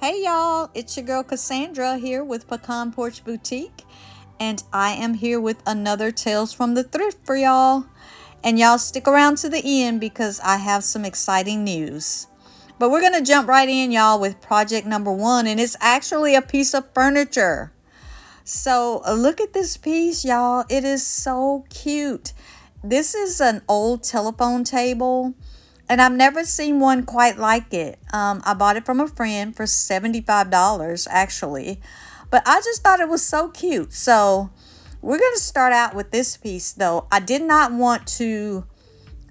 Hey y'all, it's your girl Cassandra here with Pecan Porch Boutique, and I am here with another Tales from the Thrift for y'all. And y'all stick around to the end because I have some exciting news. But we're going to jump right in, y'all, with project number one, and it's actually a piece of furniture. So look at this piece, y'all. It is so cute. This is an old telephone table, and I've never seen one quite like it. I bought it from a friend for $75 actually, but I just thought it was so cute. So we're going to start out with this piece though. I did not want to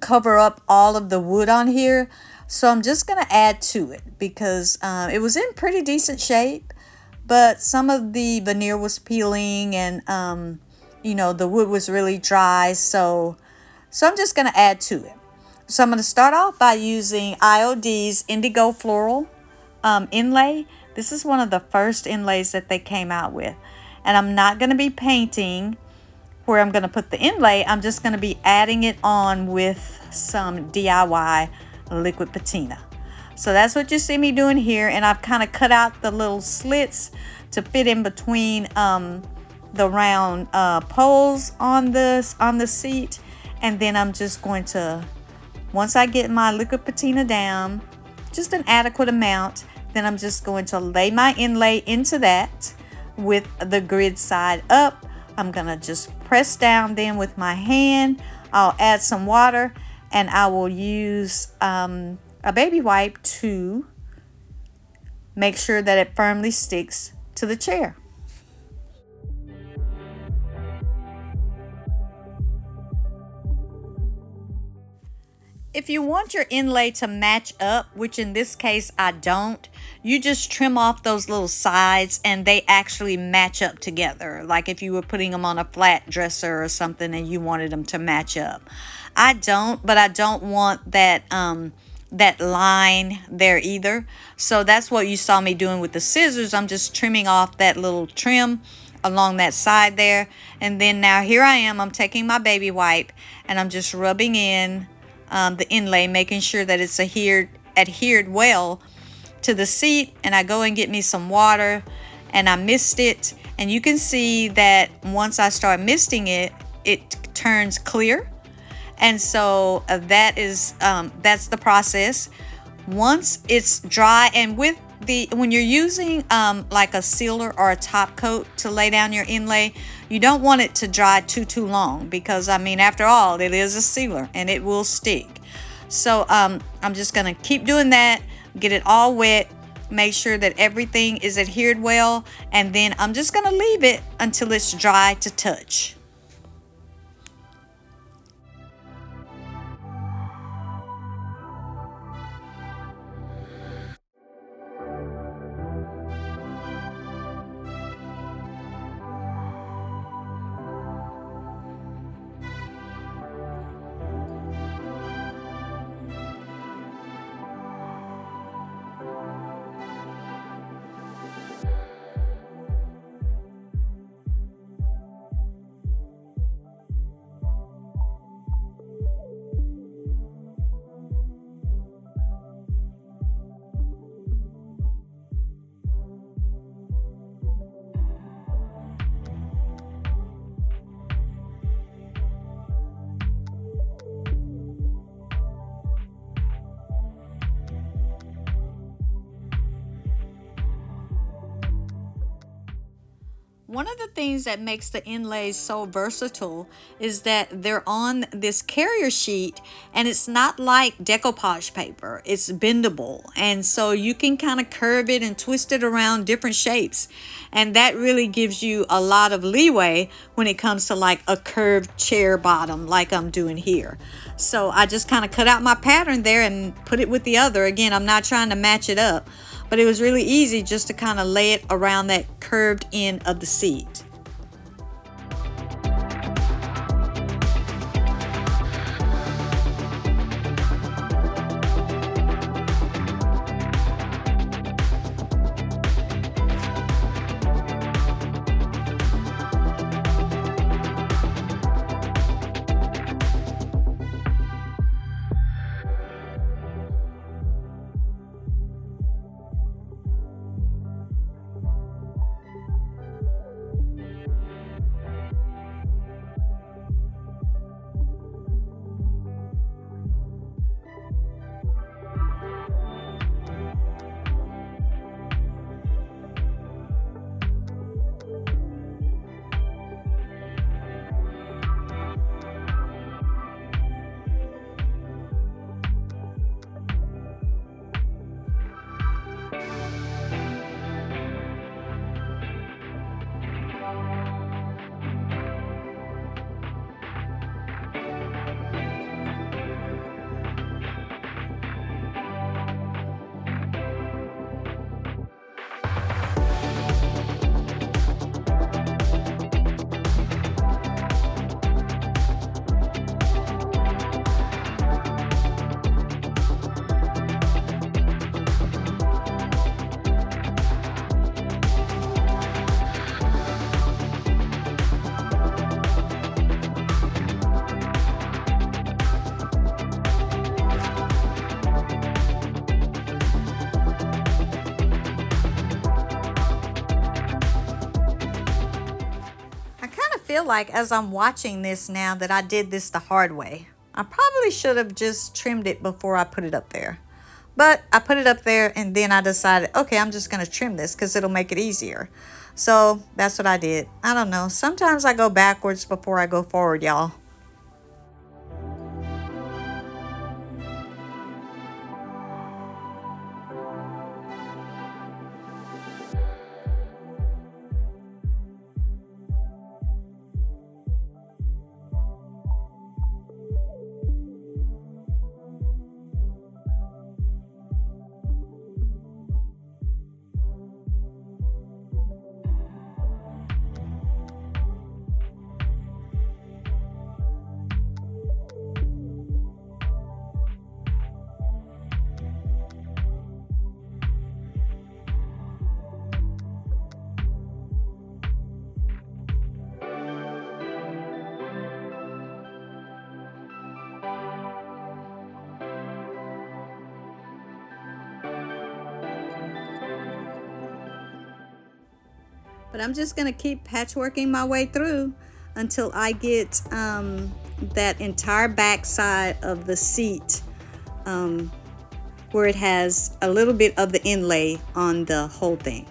cover up all of the wood on here, so I'm just going to add to it because it was in pretty decent shape, but some of the veneer was peeling and the wood was really dry, so I'm just going to add to it. So I'm going to start off by using IOD's Indigo Floral inlay. This is one of the first inlays that they came out with. And I'm not going to be painting where I'm going to put the inlay. I'm just going to be adding it on with some DIY liquid patina. So that's what you see me doing here. And I've kind of cut out the little slits to fit in between the round poles on the seat. And then I'm just going to, once I get my liquid patina down, just an adequate amount, then I'm just going to lay my inlay into that with the grid side up. I'm going to just press down then with my hand. I'll add some water and I will use a baby wipe to make sure that it firmly sticks to the chair. If you want your inlay to match up, which in this case I don't, you just trim off those little sides and they actually match up together. Like if you were putting them on a flat dresser or something and you wanted them to match up. I don't, but I don't want that that line there either. So that's what you saw me doing with the scissors. I'm just trimming off that little trim along that side there. And then now here I am, I'm taking my baby wipe and I'm just rubbing in the inlay, making sure that it's adhered well to the seat. And I go and get me some water and I mist it, and you can see that once I start misting it, it turns clear. And so that's the process. Once it's dry, and when you're using like a sealer or a top coat to lay down your inlay, you don't want it to dry too long, because I mean, after all, it is a sealer and it will stick. So I'm just gonna keep doing that, get it all wet, make sure that everything is adhered well, and then I'm just gonna leave it until it's dry to touch. One of the things that makes the inlays so versatile is that they're on this carrier sheet, and it's not like decoupage paper. It's bendable, and so you can kind of curve it and twist it around different shapes, and that really gives you a lot of leeway when it comes to like a curved chair bottom like I'm doing here. So I just kind of cut out my pattern there and put it with the other. Again, I'm not trying to match it up, but it was really easy just to kind of lay it around that curved end of the seat. feel like as I'm watching this now that I did this the hard way. I probably should have just trimmed it before I put it up there. But I put it up there and then I decided, okay, I'm just going to trim this because it'll make it easier. So that's what I did. I don't know. Sometimes I go backwards before I go forward, y'all. But I'm just going to keep patchworking my way through until I get that entire back side of the seat where it has a little bit of the inlay on the whole thing.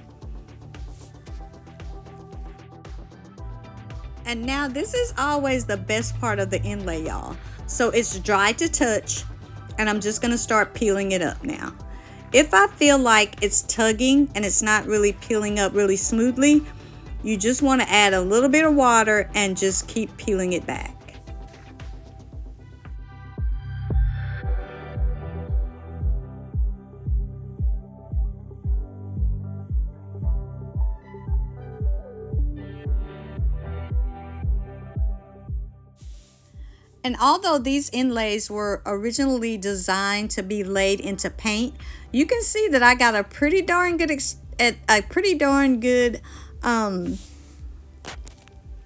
And now this is always the best part of the inlay, y'all. So it's dry to touch, and I'm just going to start peeling it up now. If I feel like it's tugging and it's not really peeling up really smoothly, you just want to add a little bit of water and just keep peeling it back. And although these inlays were originally designed to be laid into paint, you can see that I got a pretty darn good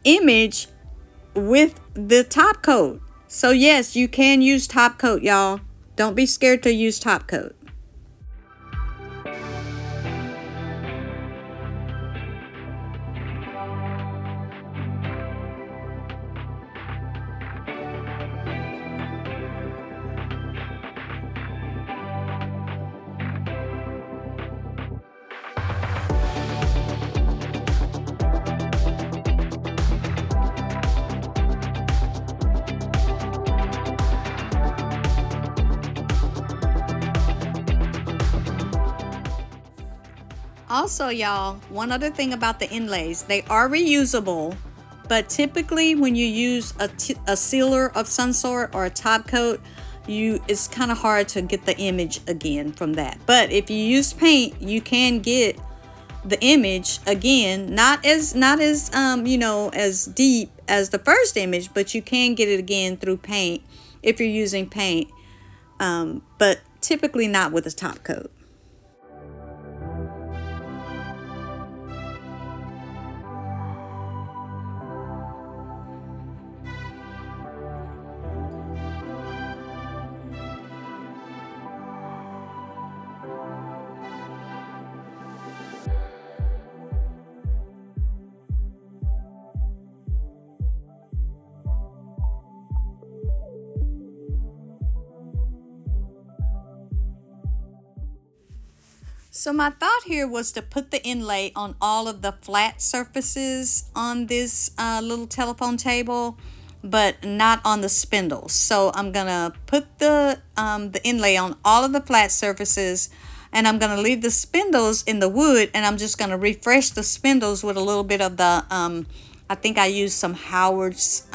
image with the top coat. So yes, you can use top coat, y'all. Don't be scared to use top coat. Also, y'all, one other thing about the inlays, they are reusable, but typically when you use a sealer of some sort or a top coat, it's kind of hard to get the image again from that. But if you use paint, you can get the image again, not as as deep as the first image, but you can get it again through paint if you're using paint, but typically not with a top coat. So my thought here was to put the inlay on all of the flat surfaces on this little telephone table, but not on the spindles. So I'm gonna put the inlay on all of the flat surfaces, and I'm gonna leave the spindles in the wood, and I'm just gonna refresh the spindles with a little bit of the I think I used some Howard's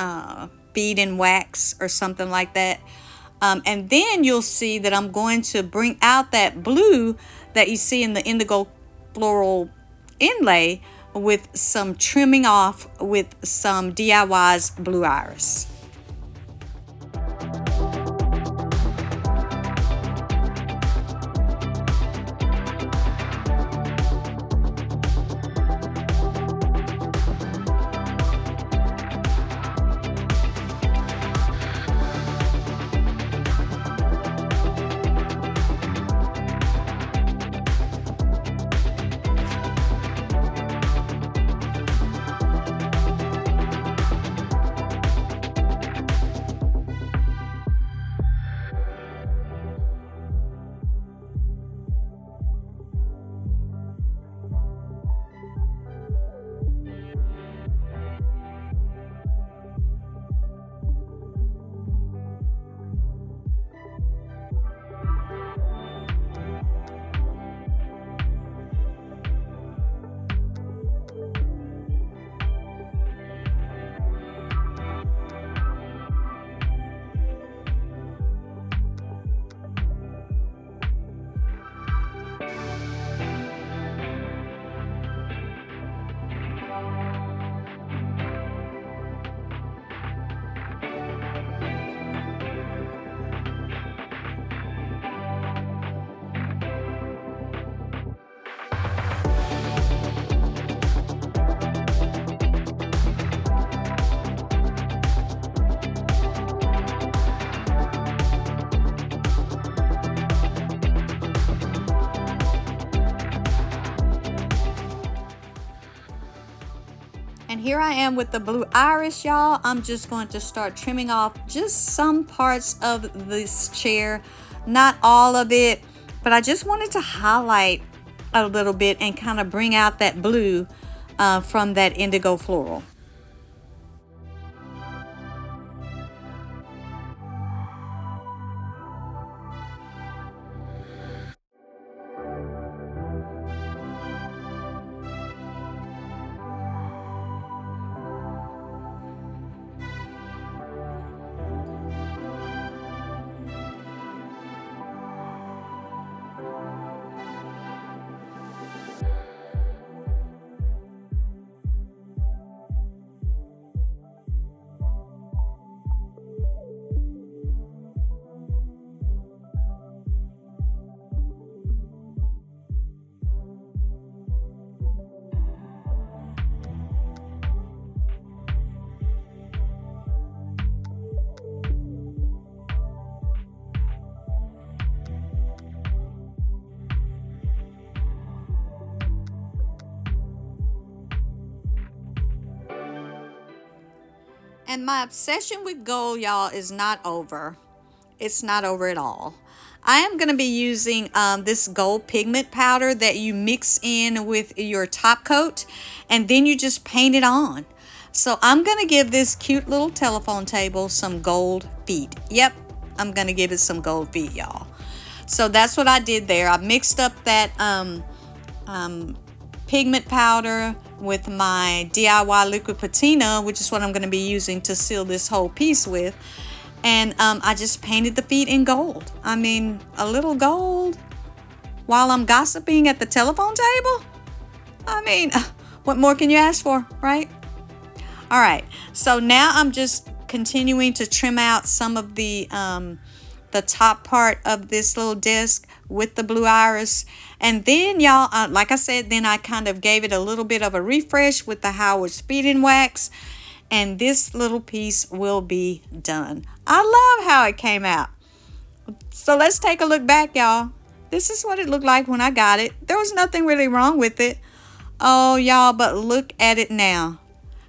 bead and wax or something like that. And then you'll see that I'm going to bring out that blue that you see in the indigo floral inlay with some trimming off with some DIY's Blue Iris. And here I am with the blue iris, y'all. I'm just going to start trimming off just some parts of this chair, not all of it, but I just wanted to highlight a little bit and kind of bring out that blue from that indigo floral. And my obsession with gold, y'all, is not over. It's not over at all. I am going to be using this gold pigment powder that you mix in with your top coat, and then you just paint it on. So I'm going to give this cute little telephone table some gold feet. Yep, I'm going to give it some gold feet, y'all. So that's what I did there. I mixed up that pigment powder with my DIY liquid patina, which is what I'm going to be using to seal this whole piece with. And I just painted the feet in gold. I mean, a little gold while I'm gossiping at the telephone table? I mean, what more can you ask for, right? All right, so now I'm just continuing to trim out some of the top part of this little disc with the blue iris. And then, y'all, like I said, then I kind of gave it a little bit of a refresh with the Howard Speeding Wax. And this little piece will be done. I love how it came out. So let's take a look back, y'all. This is what it looked like when I got it. There was nothing really wrong with it. Oh, y'all, but look at it now.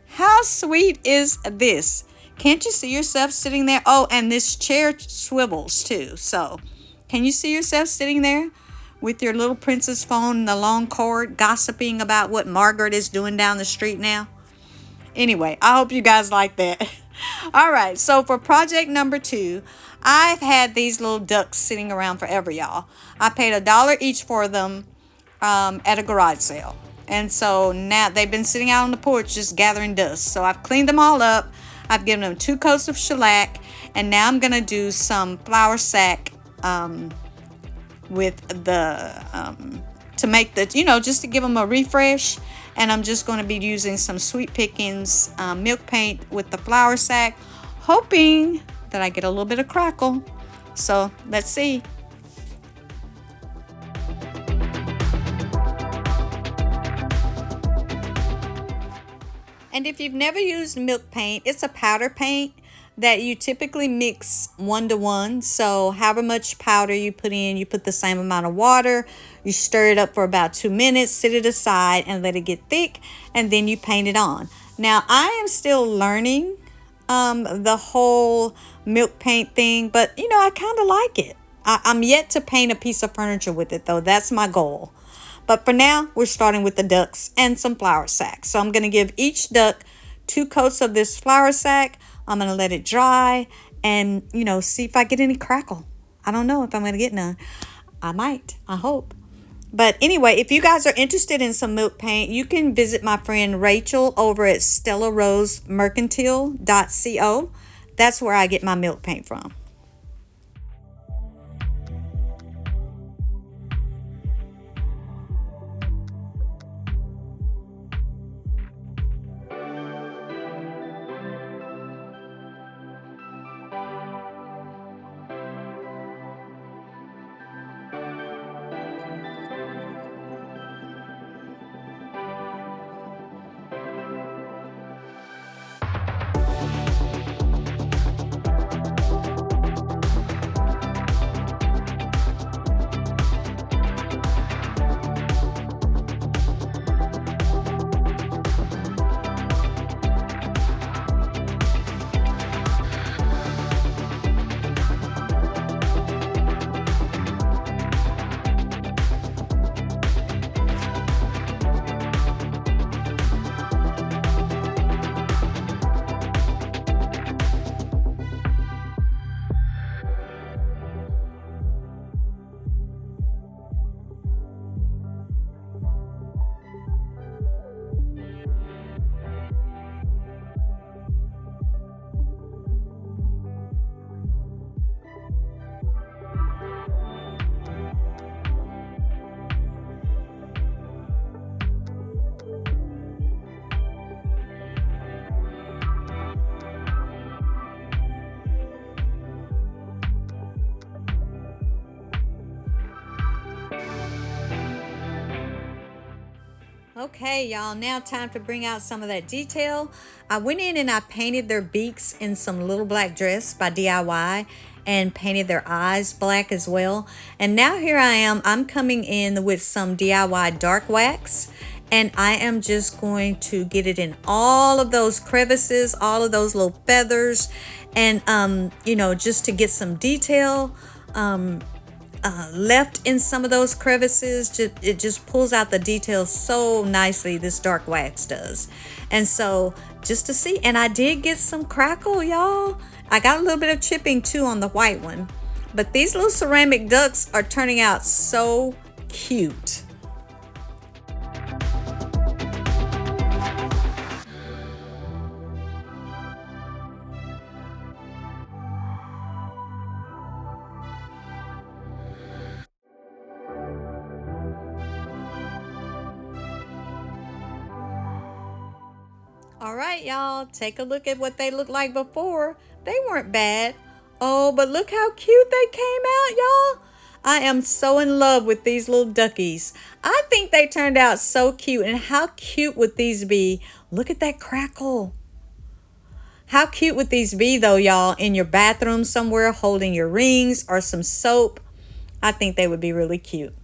How sweet is this? Can't you see yourself sitting there? Oh, and this chair swivels too. So, can you see yourself sitting there with your little princess phone and the long cord gossiping about what Margaret is doing down the street now? Anyway, I hope you guys like that. All right, so for project number 2, I've had these little ducks sitting around forever, y'all. I paid $1 each for them at a garage sale. And so now they've been sitting out on the porch just gathering dust. So I've cleaned them all up. I've given them 2 coats of shellac. And now I'm going to do some flour sack with the, to make the, just to give them a refresh. And I'm just going to be using some Sweet Pickings milk paint with the flour sack, hoping that I get a little bit of crackle. So let's see. And if you've never used milk paint, it's a powder paint that you typically mix 1-to-1. So however much powder you put in, you put the same amount of water. You stir it up for about 2 minutes, sit it aside and let it get thick, and then you paint it on. Now, I am still learning the whole milk paint thing, but I kind of like it. I'm yet to paint a piece of furniture with it, though. That's my goal. But for now, we're starting with the ducks and some flour sacks. So I'm going to give each duck 2 coats of this flour sack. I'm going to let it dry and, see if I get any crackle. I don't know if I'm going to get none. I might. I hope. But anyway, if you guys are interested in some milk paint, you can visit my friend Rachel over at StellaRoseMercantile.co. That's where I get my milk paint from. Okay, y'all, now time to bring out some of that detail. I went in and I painted their beaks in some little black dress by DIY and painted their eyes black as well. And now here I am, I'm coming in with some DIY dark wax, and I am just going to get it in all of those crevices, all of those little feathers, and just to get some detail left in some of those crevices. It just pulls out the details so nicely, this dark wax does. And so just to see, and I did get some crackle, y'all. I got a little bit of chipping too on the white one, but these little ceramic ducks are turning out so cute. All right, y'all, take a look at what they looked like before. They weren't bad. Oh, but look how cute they came out, y'all. I am so in love with these little duckies. I think they turned out so cute. And how cute would these be? Look at that crackle. How cute would these be, though, y'all, in your bathroom somewhere holding your rings or some soap? I think they would be really cute.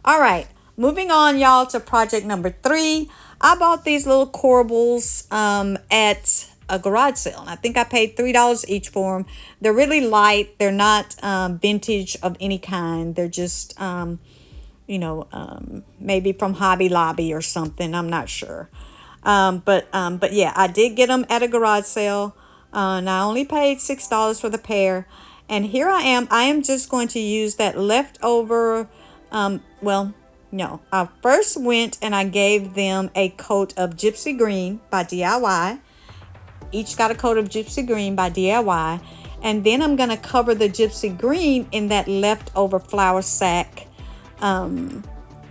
All right, moving on, y'all, to project number 3. I bought these little corables at a garage sale. And I think I paid $3 each for them. They're really light. They're not vintage of any kind. They're just, maybe from Hobby Lobby or something. I'm not sure. But yeah, I did get them at a garage sale. And I only paid $6 for the pair. And here I am. I am just going to use that leftover. No, I first went and I gave them a coat of Gypsy Green by DIY. Each got a coat of Gypsy Green by DIY. And then I'm going to cover the Gypsy Green in that leftover flour sack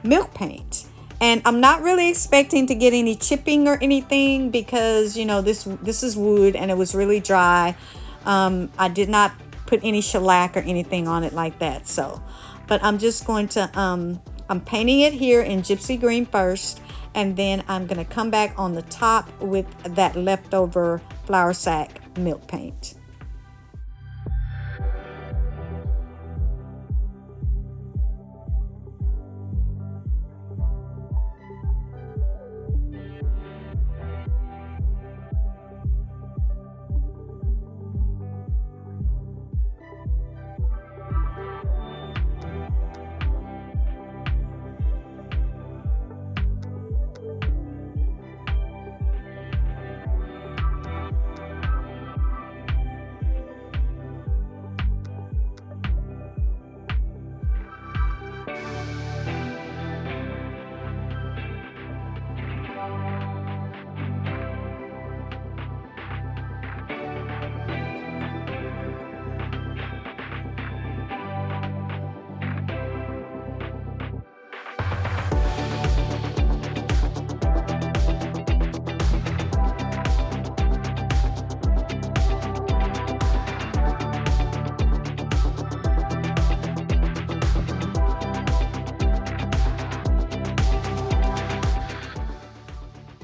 milk paint. And I'm not really expecting to get any chipping or anything because, this is wood and it was really dry. I did not put any shellac or anything on it like that. So, but I'm just going to, I'm painting it here in Gypsy Green first, and then I'm going to come back on the top with that leftover flour sack milk paint.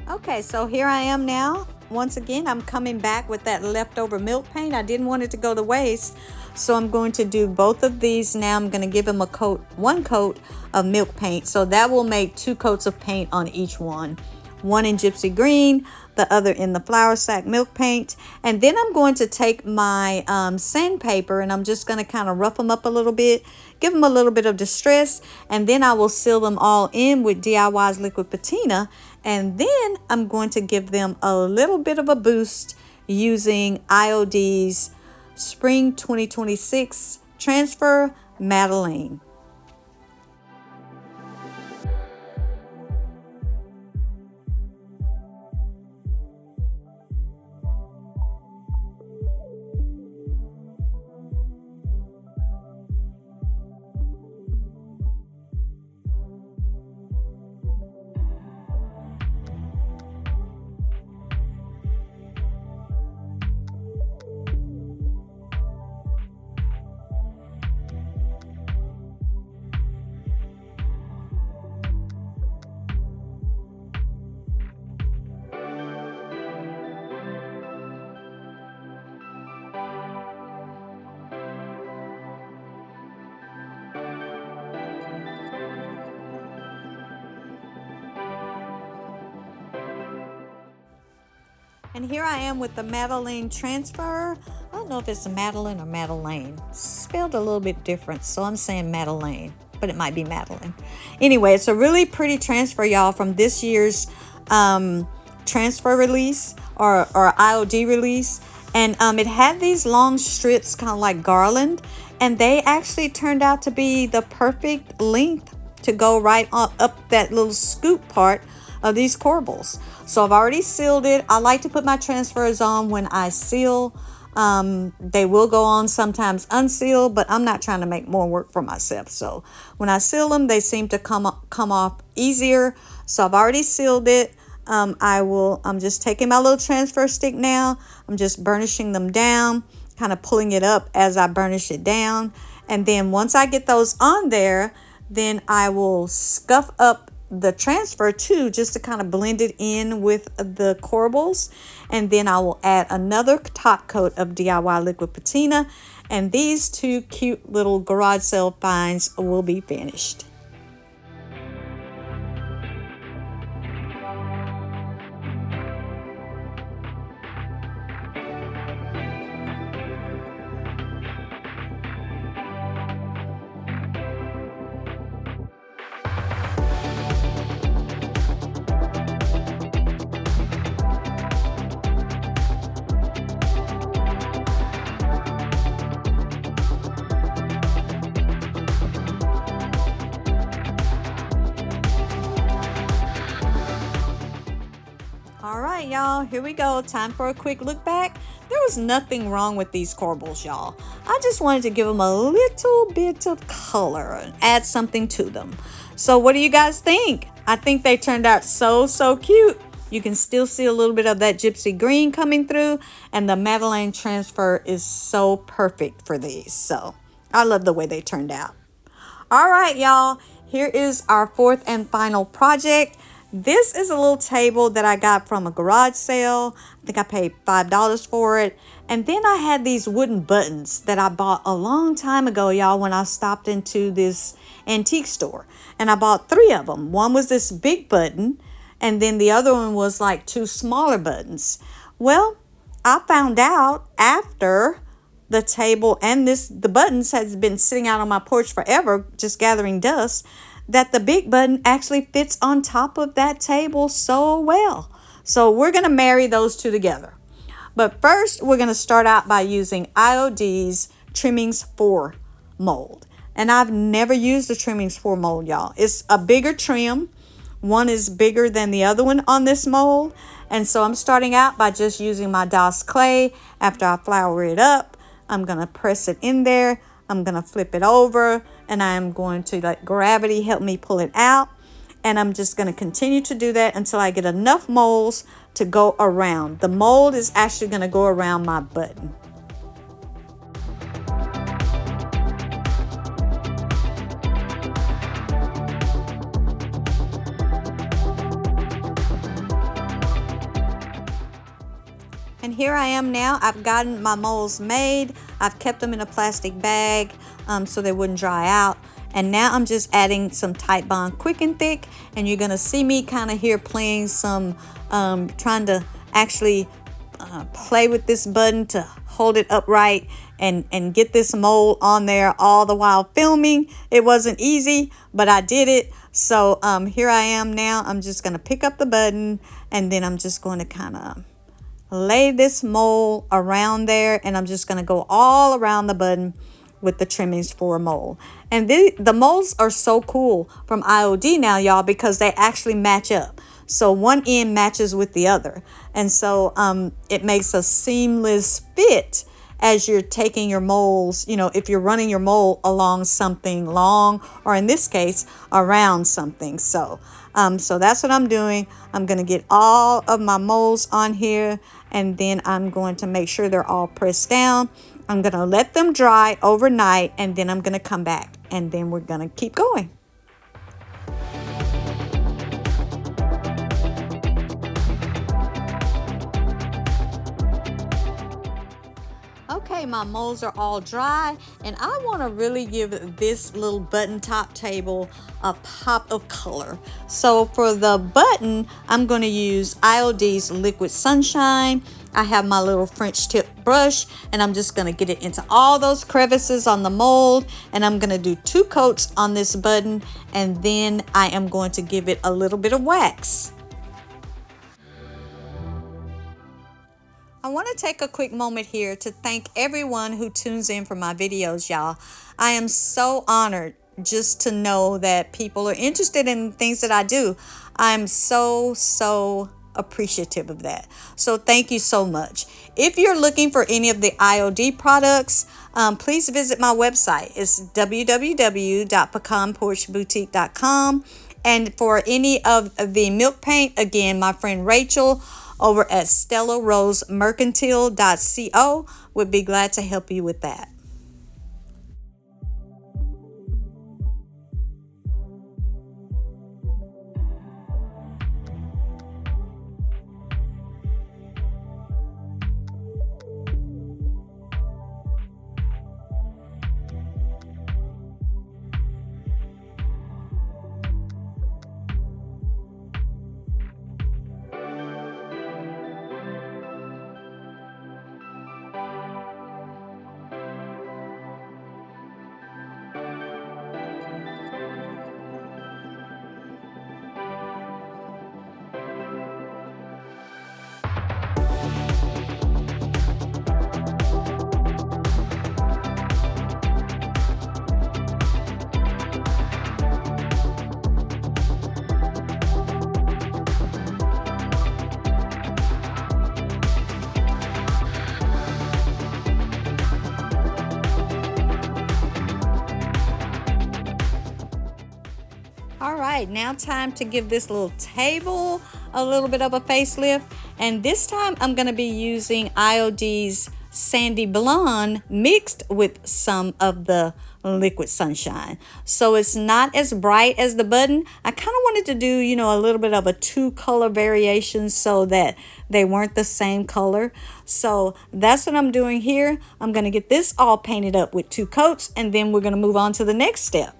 Okay, so here I am now. Once again, I'm coming back with that leftover milk paint. I didn't want it to go to waste, so I'm going to do both of these now. I'm going to give them one coat of milk paint, so that will make 2 coats of paint on each one. One in Gypsy Green, the other in the flour sack milk paint. And then I'm going to take my sandpaper and I'm just going to kind of rough them up a little bit, give them a little bit of distress, and then I will seal them all in with DIY's liquid patina. And then I'm going to give them a little bit of a boost using IOD's Spring 2026 Transfer Madeleine. And here I am with the Madeline transfer. I don't know if it's Madeline or Madeleine. Spelled a little bit different, so I'm saying Madeleine, but it might be Madeline. Anyway, it's a really pretty transfer, y'all, from this year's transfer release or IOD release. And it had these long strips, kind of like garland, and they actually turned out to be the perfect length to go right up that little scoop part of these corbels. So I've already sealed it. I like to put my transfers on when I seal. They will go on sometimes unsealed, but I'm not trying to make more work for myself. So when I seal them, they seem to come off easier. So I've already sealed it. I'm just taking my little transfer stick now. I'm just burnishing them down, kind of pulling it up as I burnish it down. And then once I get those on there, then I will scuff up the transfer too, just to kind of blend it in with the corbels. And then I will add another top coat of DIY liquid patina, and these two cute little garage sale finds will be finished. All right, y'all, here we go. Time for a quick look back. There was nothing wrong with these corbels, y'all. I just wanted to give them a little bit of color and add something to them. So what do you guys think? I think they turned out so cute. You can still see a little bit of that gypsy green coming through, and the Madeline transfer is so perfect for these. So I love the way they turned out. All right, y'all, here is our fourth and final project. This is a little table that I got from a garage sale. I think I paid $5 for it. And then I had these wooden buttons that I bought a long time ago, y'all, when I stopped into this antique store. And I bought 3 of them. One was this big button, and then the other one was like 2 smaller buttons. Well, I found out after the table and the buttons has been sitting out on my porch forever, just gathering dust, that the big button actually fits on top of that table so well. So we're going to marry those two together. But first, we're going to start out by using IOD's Trimmings 4 mold. And I've never used the Trimmings 4 mold, y'all. It's a bigger trim. One is bigger than the other one on this mold. And so I'm starting out by just using my DOS clay. After I flour it up, I'm going to press it in there. I'm going to flip it over, and I'm going to let gravity help me pull it out. And I'm just going to continue to do that until I get enough molds to go around. The mold is actually going to go around my button. And here I am now. I've gotten my molds made. I've kept them in a plastic bag so they wouldn't dry out. And now I'm just adding some Tite Bond Quick and Thick. And you're going to see me kind of here playing some, trying to actually play with this button to hold it upright and get this mold on there all the while filming. It wasn't easy, but I did it. So here I am now. I'm just going to pick up the button, and then I'm just going to kind of lay this mold around there, and I'm just going to go all around the button with the Trimmings 4 mold. And the molds are so cool from IOD now, y'all, because they actually match up. So one end matches with the other, and so it makes a seamless fit as you're taking your molds, you know, if you're running your mold along something long, or in this case around something. So that's what I'm doing. I'm going to get all of my molds on here, and then I'm going to make sure they're all pressed down. I'm going to let them dry overnight, and then I'm going to come back, and then we're going to keep going. Okay, Okay, my molds are all dry, and I want to really give this little button top table a pop of color. So for the button, I'm going to use IOD's Liquid Sunshine. I have my little French tip brush, and I'm just going to get it into all those crevices on the mold, and I'm going to do 2 coats on this button, and then I am going to give it a little bit of wax. I want to take a quick moment here to thank everyone who tunes in for my videos, y'all. I am so honored just to know that people are interested in things that I do. I'm so appreciative of that. So thank you so much. If you're looking for any of the IOD products, please visit my website. It's www.pecanporchboutique.com. And for any of the milk paint, again, my friend Rachel over at stellarosemercantile.co would be glad to help you with that. All right, now time to give this little table a little bit of a facelift. And this time I'm going to be using IOD's Sandy Blonde mixed with some of the Liquid Sunshine. So it's not as bright as the button. I kind of wanted to do, a little bit of a 2-color variation so that they weren't the same color. So that's what I'm doing here. I'm going to get this all painted up with 2 coats, and then we're going to move on to the next step.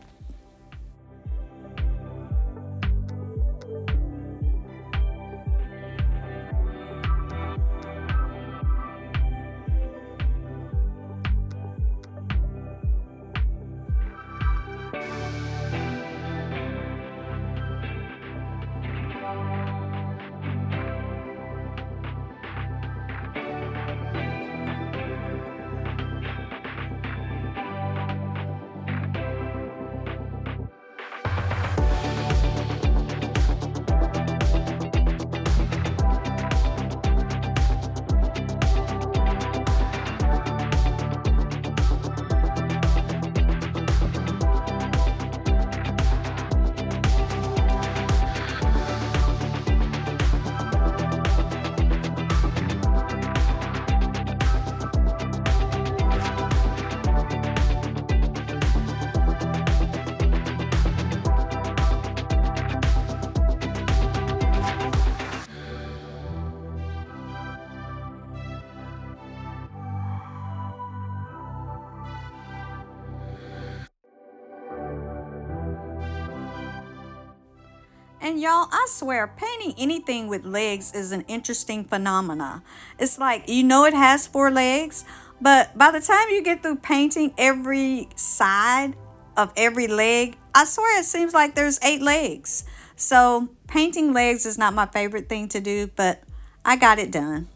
And y'all, I swear, painting anything with legs is an interesting phenomena. It's like, it has 4 legs, but by the time you get through painting every side of every leg, I swear it seems like there's 8 legs. So painting legs is not my favorite thing to do, but I got it done.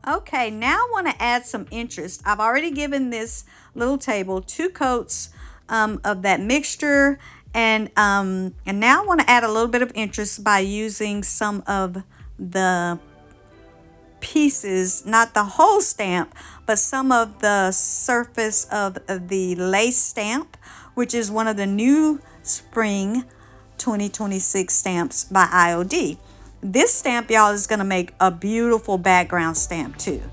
Okay, now I want to add some interest. I've already given this little table 2 coats of that mixture, and now I want to add a little bit of interest by using some of the pieces, not the whole stamp, but some of the surface of the lace stamp, which is one of the new spring 2026 stamps by IOD. This stamp, y'all, is going to make a beautiful background stamp too.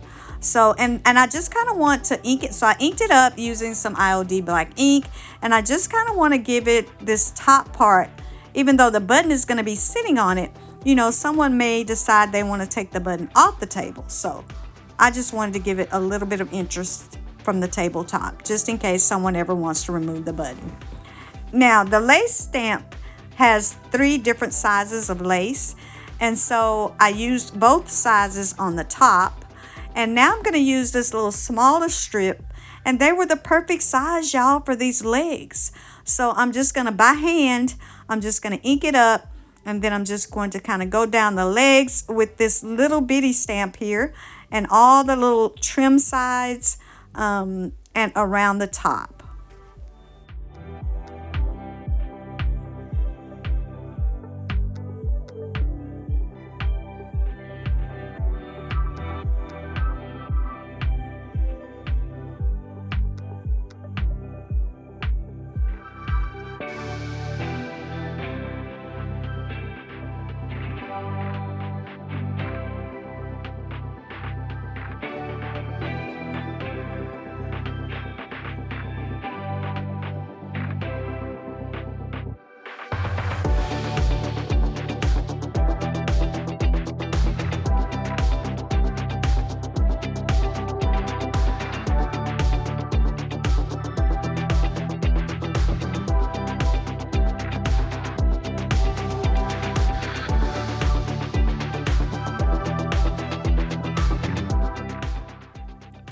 So, and I just kind of want to ink it. So I inked it up using some IOD black ink, and I just kind of want to give it this top part, even though the button is going to be sitting on it. You know, someone may decide they want to take the button off the table. So I just wanted to give it a little bit of interest from the tabletop, just in case someone ever wants to remove the button. Now, the lace stamp has 3 different sizes of lace, and so I used both sizes on the top. And now I'm going to use this little smaller strip, and they were the perfect size, y'all, for these legs. So I'm just going to, by hand, I'm just going to ink it up, and then I'm just going to kind of go down the legs with this little bitty stamp here, and all the little trim sides and around the top.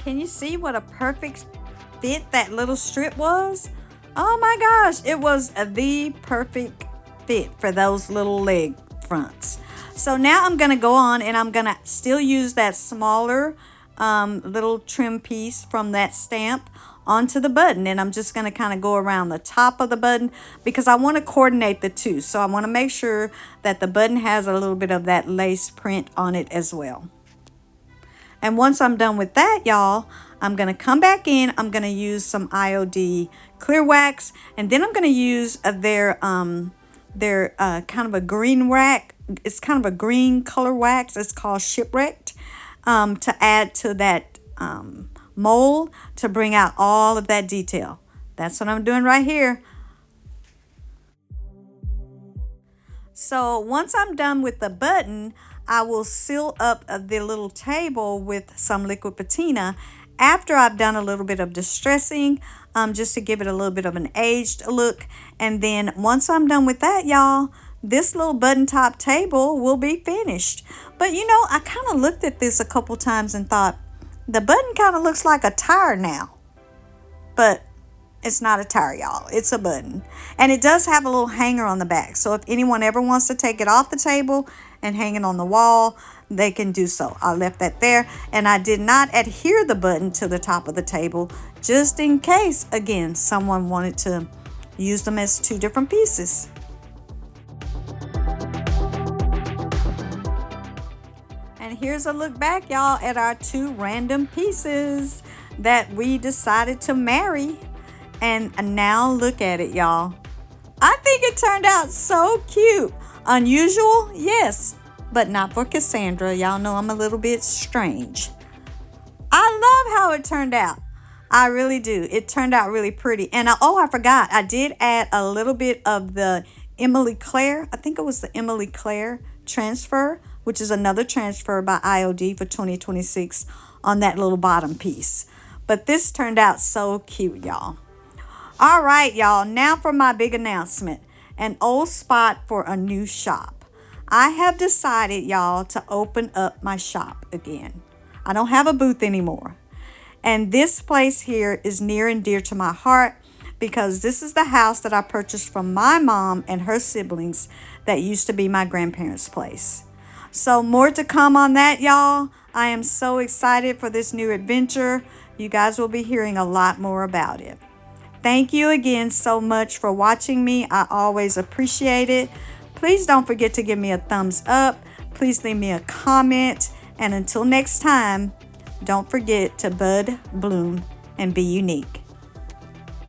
Can you see what a perfect fit that little strip was? Oh my gosh, it was the perfect fit for those little leg fronts. So now I'm going to go on, and I'm going to still use that smaller little trim piece from that stamp onto the button, and I'm just going to kind of go around the top of the button because I want to coordinate the two. So I want to make sure that the button has a little bit of that lace print on it as well. And once I'm done with that, y'all, I'm going to come back in. I'm going to use some IOD clear wax, and then I'm going to use their kind of a green wax. It's kind of a green color wax. It's called Shipwrecked, to add to that mold to bring out all of that detail. That's what I'm doing right here. So once I'm done with the button, I will seal up the little table with some liquid patina after I've done a little bit of distressing, just to give it a little bit of an aged look. And then once I'm done with that, y'all, this little button top table will be finished. But you know, I kind of looked at this a couple times and thought, the button kind of looks like a tire now. But it's not a tire, y'all. It's a button. And it does have a little hanger on the back. So if anyone ever wants to take it off the table and hang it on the wall, they can do so. I left that there, and I did not adhere the button to the top of the table, just in case, again, someone wanted to use them as 2 different pieces. And here's a look back, y'all, at our 2 random pieces that we decided to marry. And now look at it, y'all. I think it turned out so cute. Unusual, yes, but not for Cassandra. Y'all know I'm a little bit strange. I love how it turned out. I really do. It turned out really pretty. And I forgot. I did add a little bit of the Emily Claire. I think it was the Emily Claire transfer, which is another transfer by IOD for 2026 on that little bottom piece. But this turned out so cute, y'all. All right, y'all, now for my big announcement, an old spot for a new shop. I have decided, y'all, to open up my shop again. I don't have a booth anymore. And this place here is near and dear to my heart because this is the house that I purchased from my mom and her siblings that used to be my grandparents' place. So more to come on that, y'all. I am so excited for this new adventure. You guys will be hearing a lot more about it. Thank you again so much for watching me. I always appreciate it. Please don't forget to give me a thumbs up. Please leave me a comment. And until next time, don't forget to bud, bloom, and be unique.